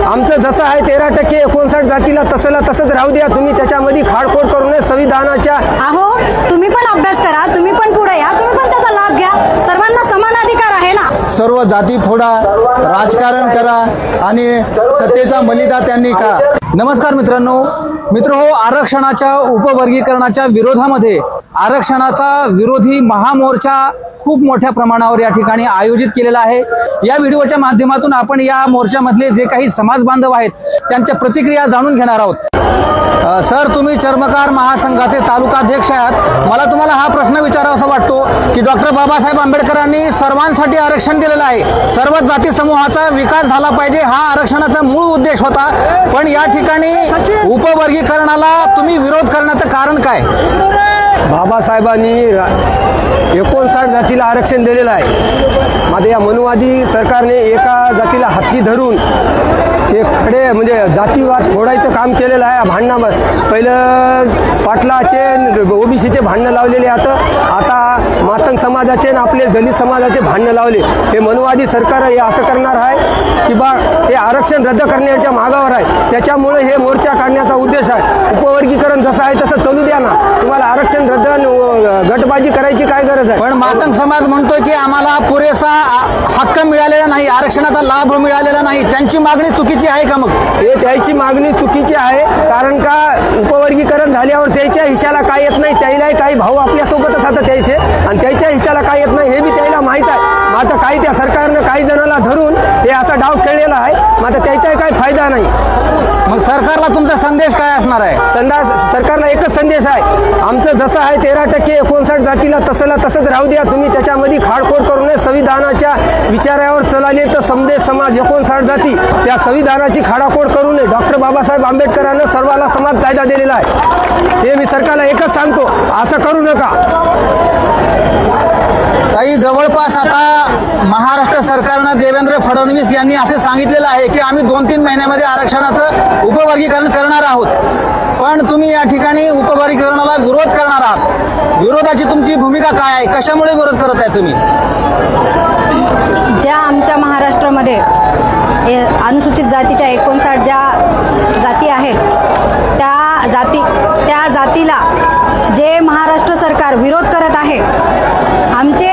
आमचं जसं आहे 13% 59 जातीला तसंला तसंच राहू द्या. तुम्ही त्याच्यामध्ये खाडखोड करू नये संविधानाच्या. अहो तुम्ही पण अभ्यास करा, तुम्ही पण पुढे या, तुम्ही पण त्याचा लाभ घ्या. सर्वांना समान अधिकार आहे ना. सर्व जाती फोडा, राजकारण करा आणि सत्तेचा मलिदा त्यांनी का. नमस्कार मित्रांनो, हो आरक्षणाच्या उपवर्गीकरणाच्या विरोधामध्ये आरक्षणाचा विरोधी महामोर्चा खूप मोठ्या प्रमाणावर या ठिकाणी आयोजित केलेला आहे. या व्हिडिओच्या माध्यमातून आपण या मोर्चामधले जे काही समाज बांधव आहेत त्यांच्या प्रतिक्रिया जाणून घेणार आहोत. सर, तुम्ही चर्मकार महासंघाचे तालुकाध्यक्ष आहात. मला तुम्हाला हा प्रश्न विचारावासा वाटतो की डॉक्टर बाबासाहेब आंबेडकरांनी सर्वांसाठी आरक्षण दिलेलं आहे, सर्व जाती समूहाचा विकास झाला पाहिजे, हा आरक्षणाचा मूळ उद्देश होता. पण या ठिकाणी उपवर्गीकरणाला तुम्ही विरोध करण्याचं कारण काय? बाबासाहेबांनी 59 जातीला आरक्षण दिलेलं आहे. मात्र या मनुवादी सरकारने एका जातीला हाती धरून हे खडे म्हणजे जातीवाद फोडायचं काम केलेलं आहे. भांडणं पहिलं पाटलाचे ओबीसीचे भांडणं लावलेले आता मातंग समाजाचे आणि आपले दलित समाजाचे भांडणं लावले. हे मनुवादी सरकार हे असं करणार आहे की बा ते आरक्षण रद्द करण्याच्या मागावर आहे. त्याच्यामुळे हे मोर्चा काढण्याचा उद्देश आहे. उपवर्गीकरण जसं आहे तसं चालू द्या ना. तुम्हाला आरक्षण रद्द गटबाजी करायची काय गरज आहे? पण मातंग समाज म्हणतोय की आम्हाला पुरेसा हक्क मिळालेला नाही, आरक्षणाचा लाभ मिळालेला नाही. त्यांची मागणी चुकीची आहे का? मग हे त्याची मागणी चुकीची आहे. कारण का उपवर्गीकरण झाल्यावर त्याच्या हिश्याला काय येत नाही. त्यालाही काही भाऊ आपल्यासोबतच आता त्याचे आणि त्याच्या हिश्याला काय येत नाही हे बी त्याला माहीत आहे. आता काही त्या सरकारनं काही जणाला धरून हे असा डाव खेळलेला आहे. मात्र त्याचाही काही फायदा नाही. मग सरकारला तुमचा संदेश काय असणार आहे? सरकारला एकच संदेश आहे, आमचं जसं आहे 13% 59 जातीला तसंला तसंच राहू द्या. तुम्ही त्याच्यामध्ये खाडखोड करू नये. संविधानाच्या विचारावर चलाले तर समदे समाज 59 जाती त्या संविधानाची खाडाखोड करू नये. डॉक्टर बाबासाहेब आंबेडकरांना सर्वाला समान कायदा दिलेला आहे. हे मी सरकारला एकच सांगतो, असं करू नका. ताई, जवळपास आता महाराष्ट्र सरकारनं देवेंद्र फडणवीस यांनी असे सांगितलेलं आहे की आम्ही 2-3 महिन्यामध्ये आरक्षणाचं उपवर्गीकरण करणार आहोत. पण तुम्ही या ठिकाणी उपवर्गीकरणाला विरोध करणार आहात. विरोधाची तुमची भूमिका काय आहे? कशामुळे विरोध करत आहे तुम्ही? ज्या आमच्या महाराष्ट्रामध्ये अनुसूचित जातीच्या 59 ज्या जाती आहेत त्या जातीला जे महाराष्ट्र सरकार विरोध करत आहे, आमचे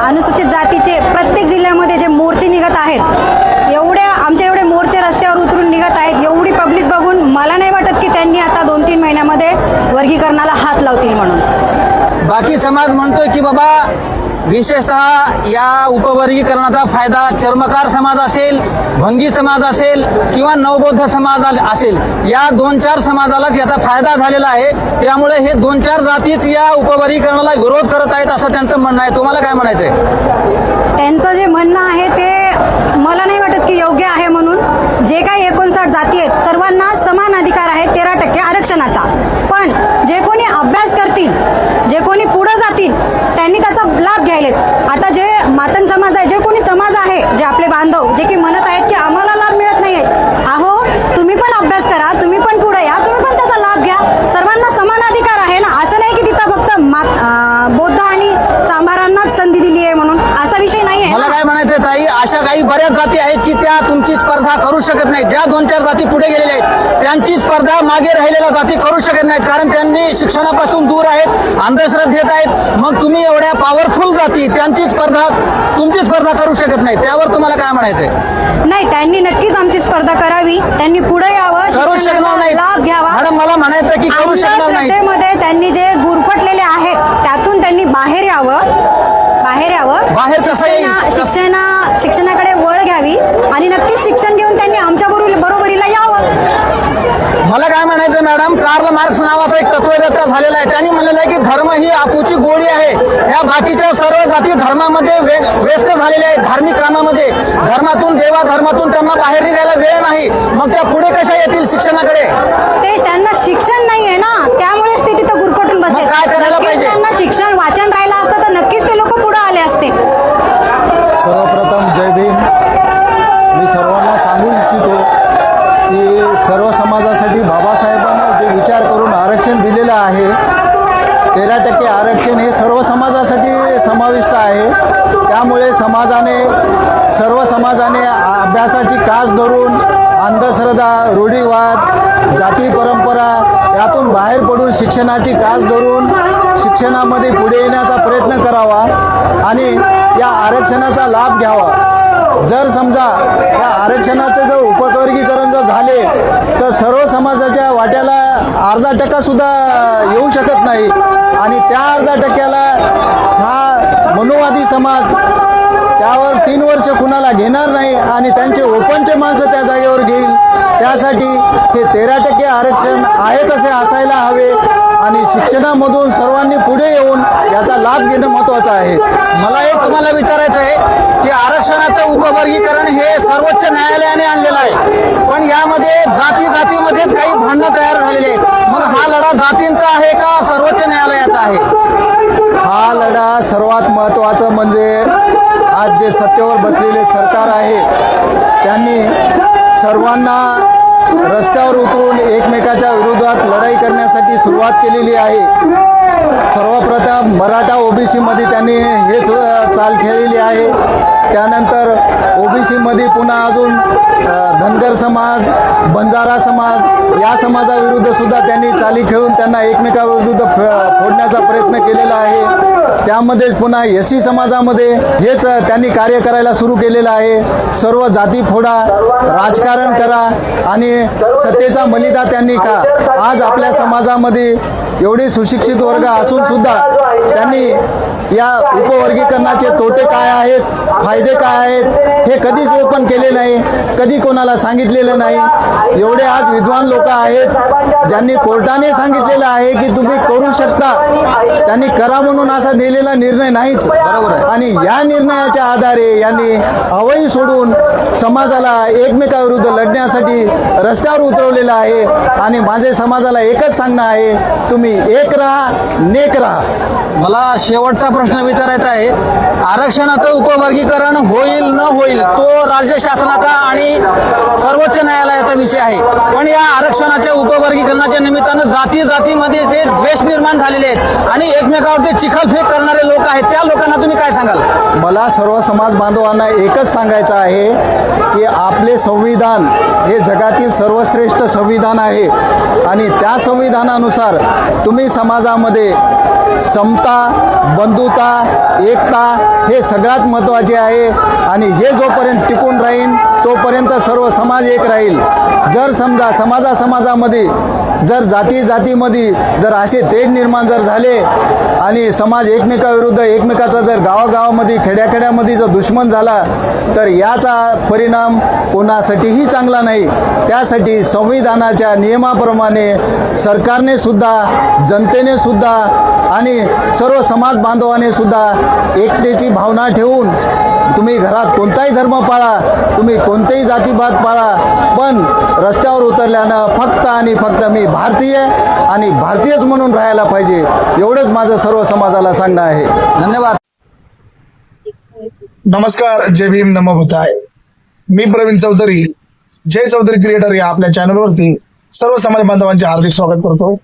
अनुसूचित जातीचे प्रत्येक जिल्ह्यामध्ये जे मोर्चे निघत आहेत, आमचे एवढे मोर्चे रस्त्यावर उतरून निघत आहेत, एवढी पब्लिक बघून मला नाही वाटत की त्यांनी आता 2-3 महिन्यामध्ये वर्गीकरणाला हात लावतील म्हणून. बाकी समाज म्हणतोय की बाबा विशेषतः या उपवर्गीकरणाचा फायदा चर्मकार समाज असेल, भंगी समाज असेल किंवा नवबौद्ध समाज असेल, या 2-4 समाजालाच याचा फायदा झालेला आहे. त्यामुळे हे 2-4 जातीच या उपवर्गीकरणाला विरोध करत आहेत असं त्यांचं म्हणणं आहे. तुम्हाला काय म्हणायचं आहे? त्यांचं जे म्हणणं आहे ते मला नाही वाटत की योग्य आहे. म्हणून जे काही 59 जाती आहेत सर्वांना समान अधिकार आहे 13% आरक्षणाचा. पण जे कोणी अभ्यास करतील, जे कोणी पुढे जातील त्यांनी त्याचा लाभ घ्यायलेत. आता जे मातंग समाज आहे, जे कोणी समाज आहे, जे आपले बांधव जे की म्हणत आहेत की आम्हाला लाभ मिळत नाही आहे, अहो तुम्ही पण अभ्यास करा, तुम्ही पण पुढे या, तुम्ही पण त्याचा लाभ घ्या. सर्वांना समान अधिकार आहे ना. असं नाही की तिथं फक्त बौद्ध आणि चांभारांनाच संधी दिली आहे म्हणून असा विषय नाही आहे. मला काय म्हणायचं ताई, अशा काही बऱ्याच जाती आहेत की त्या तुमची स्पर्धा करू शकत नाहीत. ज्या 2-4 जाती पुढे गेलेल्या आहेत त्यांची स्पर्धा मागे राहिलेल्या जाती करू शकत नाहीत, कारण त्यांनी शिक्षणापासून दूर आहेत, अंधश्रद्धेत आहेत. मग तुम्ही एवढ्या पॉवरफुल जाती तुमची स्पर्धा करू शकत नाही. त्यावर तुम्हाला काय म्हणायचंय? नाही, त्यांनी नक्कीच आमची स्पर्धा करावी, त्यांनी पुढे यावं, करू शकणार नाही. लाभ घ्यावा. मॅडम, मला म्हणायचं की करू शकणार नाही. मध्ये त्यांनी जे गुरफटलेले आहेत त्यातून त्यांनी बाहेर यावं. बाहेर कसं येईल? शिक्षणाकडे वळ घ्यावी आणि नक्कीच शिक्षण घेऊन त्यांनी आमच्या बरोबरीला यावं. मला काय म्हणायचं मॅडम, कार्ल मार्क्स नावाचा एक तत्ववेत्ता झालेला आहे. त्यांनी म्हणलेलं आहे की धर्म ही आपूची गोळी आहे. या बाकीच्या सर्व जाती धर्मामध्ये व्यस्त झालेल्या आहेत, धार्मिक कामामध्ये. धर्मातून त्यांना बाहेर निघायला वेळ नाही. मग त्या पुढे कशा येतील शिक्षणाकडे? ते त्यांना शिक्षण नाही आहे ना, त्यामुळेच ते तिथं गुरफटून बसले. काय करायला पाहिजे? त्यांना शिक्षण वाचन राहिलं असतं तर नक्कीच ते लोक पुढे आले असते. सर्वप्रथम जय भीम. मी सर्वांना सांगू इच्छितो की सर्व समाजासाठी बाबासाहेबांनी जे विचार करून आरक्षण दिलेलं आहे 13% आरक्षण हे सर्व समाजासाठी समाविष्ट आहे. त्यामुळे सर्व समाजाने अभ्यासाची कास धरून अंधश्रद्धा, रूढिवाद, जाती परंपरा यातून बाहेर पडून शिक्षणाची कास धरून शिक्षणामध्ये पुढे येण्याचा प्रयत्न करावा आणि या आरक्षणाचा लाभ घ्यावा. जर समजा या आरक्षणाचे जर उपवर्गीकरण जर झाले तर सर्व समाजाच्या वाट्याला 0.5% सुद्धा येऊ शकत नाही आणि त्या 0.5% हा मनोवादी समाज त्यावर 3 वर्ष कुणाला घेणार नाही आणि त्यांचे ओपनचे माणसं त्या जागेवर घेईल. त्यासाठी हे 13% आरक्षण आहे तसे असायला हवे आणि शिक्षणामधून सर्वांनी पुढे येऊन याचा लाभ घेणं महत्त्वाचं आहे. मला एक तुम्हाला विचारायचं आहे की आरक्षणाचं उपवर्गीकरण हे सर्वोच्च न्यायालयाने आणलेलं आहे, पण यामध्ये जातीमध्येच काही भांडणं तयार झालेली आहेत. मग हा लढा जातींचा आहे का सर्वोच्च न्यायालयाचा आहे? हा लढा सर्वात महत्त्वाचं म्हणजे आज जे सत्तेवर बसलेले सरकार आहे त्यांनी सर्वांना रस्त्यावर उतरून एकमेकाच्या विरोधात लढाई करण्यासाठी सुरुवात केलेली आहे. सर्वप्रथम मराठा ओबीसीमध्ये त्यांनी हेच चाल खेळलेली आहे. त्यानंतर ओबीसीमध्ये पुन्हा अजून धनगर समाज, बंजारा समाज या समाजाविरुद्ध सुद्धा त्यांनी चाली खेळून त्यांना एकमेकाविरुद्ध फोडण्याचा प्रयत्न केलेला आहे. त्यामध्येच पुन्हा एससी समाजामध्ये हेच त्यांनी कार्य करायला सुरू केलेलं आहे. सर्व जाती फोडा, राजकारण करा आणि सत्तेचा मलिदा त्यांनी का. आज आपल्या समाजामध्ये एवढे सुशिक्षित वर्ग असून सुद्धा त्यांनी या उपवर्गीकरणाचे तोटे काय आहेत, फायदे काय आहेत हे कधीच ओपन केले नाही, कधी कोणाला सांगितलेलं नाही. एवढे आज विद्वान लोक आहेत ज्यांनी कोर्टाने सांगितलेलं आहे की तुम्ही करू शकता, त्यांनी करा म्हणून असा दिलेला निर्णय नाहीच. आणि या निर्णयाच्या आधारे यांनी अवई सोडून समाजाला एकमेकाविरुद्ध लढण्यासाठी रस्त्यावर उतरवलेलं आहे. आणि माझे समाजाला एकच सांगणं आहे, तुम्ही एक राहा, नेक राहा. मला शेवटचा प्रश्न विचारायचा आहे, आरक्षणाचं उपवर्गीकरण होईल न होईल तो राज्य शासनाचा आणि सर्वोच्च न्यायालयाचा विषय आहे, पण या आरक्षणाच्या उपवर्गीकरणाच्या निमित्तानं जातीमध्ये जे द्वेष निर्माण झालेले आहेत आणि एकमेकावरती चिखलफेक करणारे लोक आहेत, त्या लोकांना तुम्ही काय सांगाल? मला सर्व समाज बांधवांना एकच सांगायचं आहे की आपले संविधान हे जगातील सर्वश्रेष्ठ संविधान आहे आणि त्या संविधानानुसार तुम्ही समाजामध्ये समता, बंधुता, एकता हे सगळ्यात महत्त्वाचे आहे आणि हे जोपर्यंत टिकून राहील तोपर्यंत सर्व समाज एक राहील. जर समजा समाजामध्ये जर जातीमध्ये जर असे तेढ निर्माण जर झाले आणि समाज एकमेकाविरुद्ध एकमेकाचा जर गावागावामध्ये खेड्याखेड्यामध्ये जर दुश्मन झाला तर याचा परिणाम कोणासाठीही चांगला नाही. त्यासाठी संविधानाच्या नियमाप्रमाणे सरकारने सुद्धा, जनतेने सुद्धा आणि सर्व समाज बांधवाने सुद्धा एकतेची भावना ठेवून तुम्ही घरात कोणताही धर्म पाळा, तुम्ही कोणतेही जातीभात पाळा, पण रस्त्यावर उतरल्यानं फक्त आणि फक्त मी भारतीय आणि भारतीयच म्हणून राहायला पाहिजे, एवढंच माझं सर्व समाजाला सांगणं आहे. धन्यवाद. नमस्कार, जय भीम, नमो बुद्धाय. मी प्रवीण चौधरी, जय चौधरी क्रिएटर या आपल्या चॅनलवरती सर्व समाज बांधवांचे हार्दिक स्वागत करतो.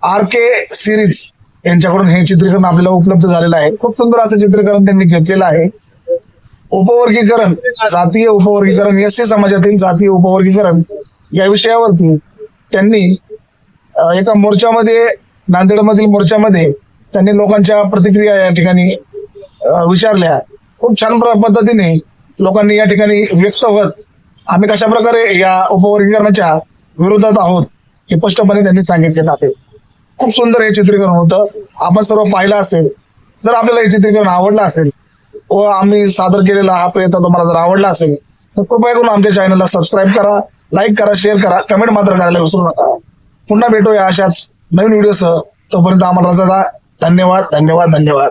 RK सिरीज यांच्याकडून हे चित्रीकरण आपल्याला उपलब्ध झालेलं आहे. खूप सुंदर असं चित्रीकरण त्यांनी घेतलेलं आहे. उपवर्गीकरण, जातीय उपवर्गीकरण, एससी समाजातील जातीय उपवर्गीकरण या विषयावरती त्यांनी एका मोर्चामध्ये, नांदेडमधील मोर्चामध्ये त्यांनी लोकांच्या प्रतिक्रिया या ठिकाणी विचारल्या. खूप छान पद्धतीने लोकांनी या ठिकाणी व्यक्त होत आम्ही कशा प्रकारे या उपवर्गीकरणाच्या विरोधात आहोत हे स्पष्टपणे त्यांनी सांगितले आहे. खूप सुंदर हे चित्रीकरण होतं, आपण सर्व पाहिलं असेल. जर आपल्याला हे चित्रीकरण आवडलं असेल व आम्ही सादर केलेला हा प्रयत्न तुम्हाला जर आवडला असेल तर कृपया करून आमच्या चॅनलला सबस्क्राईब करा, लाईक करा, शेअर करा, कमेंट मात्र करायला विसरू नका. पुन्हा भेटूया अशाच नवीन व्हिडिओसह. तोपर्यंत आम्हाला रजा द्या. धन्यवाद, धन्यवाद, धन्यवाद.